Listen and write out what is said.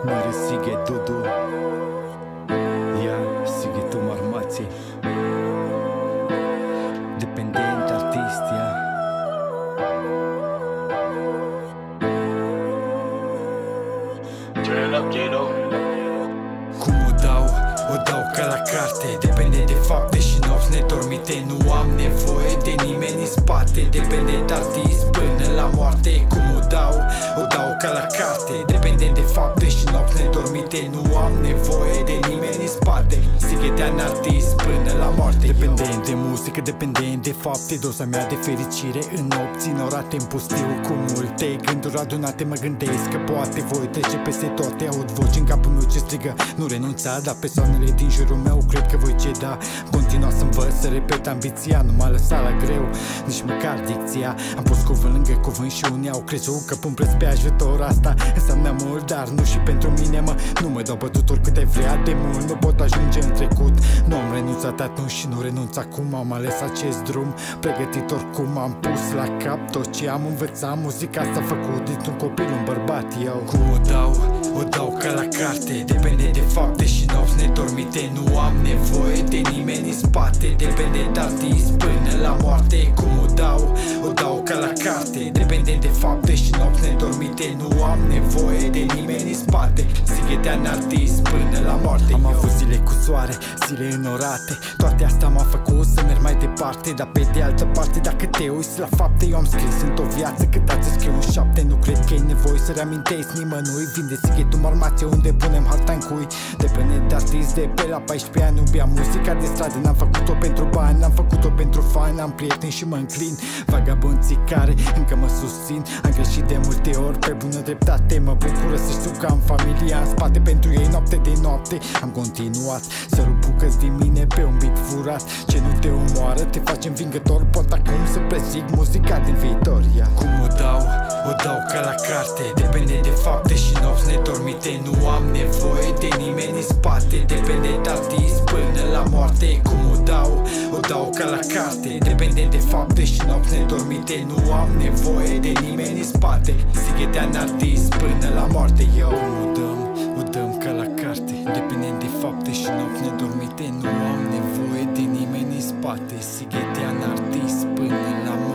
Mare Sighe Dudu, ia Sighe tu Marmații, dependent artist, ia. Cum o dau ca la carte, depinde de fapte și nopți nedormite. Nu am nevoie de nimeni în spate, dependent artist până la moarte. Cum o dau ca la carte, depinde de fapte și nopți nedormite. Nu am nevoie de nimeni în spate, Sighetean artist până la moarte. Dependent de muzică, dependent de fapte, doza mea de fericire în nopți ignorate, în pustiu cu multe gânduri adunate. Mă gândesc că poate voi trece peste toate. Aud voci în capul meu ce strigă nu renunța, dar persoanele din jurul meu cred că voi ceda. Continua să învăț, să repet ambiția, nu m-a lăsat la greu nici măcar dicția. Am pus cuvânt lângă cuvânt și unii au crezut că pun preț pe ajutor. Asta înseamnă mult, dar nu și pentru mine, mă. Nu mă dau bătut oricât ai vrea de mult, nu pot ajunge în trecut. Nu am renunțat atunci și nu renunț acum. Am ales acest drum pregătit oricum. Am pus la cap tot ce am învățat. Muzica asta a făcut dintr-un copil un bărbat eu. Cum o dau ca la carte, depinde de fapte și nopți nedormite. Nu am nevoie de nimeni în spate, dependent artist până la moarte. Cum o dau ca la carte, depinde de fapte și nopți nedormite. Nu am nevoie de nimeni în spate, Sighetean artist până la moarte. Am avut zile cu soare, zile înorate, toate astea m-a făcut să merg mai departe. Dar pe de altă parte, dacă te uiți la fapte, eu am scris într-o viață cât ați scriu în 7. Nu cred că e nevoie să reamintesc nimănui. Vinde Sighetul Marmație unde punem harta în cui. Dependent artist de pe la 14 ani. Iubeam muzica de stradă, n-am făcut-o pentru bani, n-am făcut-o pentru fani. Am prieteni și mă înclin, vagabonții care încă mă susțin. Am greșit de multe ori, pe bună dreptate. Mă bucură să știu că am familia în spate pentru ei noapte de noapte. Am continuat să rup bucăți din mine pe un beat furat. Ce nu te omoară te face învingător. Pot acum să prezic muzica din viitor, ia. Cum o dau ca la carte, depinde de fapte și nopți nedormite. Nu am nevoie de nimeni în spate, dependent artist până la moarte. Cum o dau ca la carte, depinde de fapte și nopți nedormite. Nu am nevoie de nimeni în spate, Sighetean artist până la moarte. Eu o dăm ca la carte, depinde de fapte și nopți nedormite. Nu am nevoie de nimeni în spate, Sighetean artist până la moarte.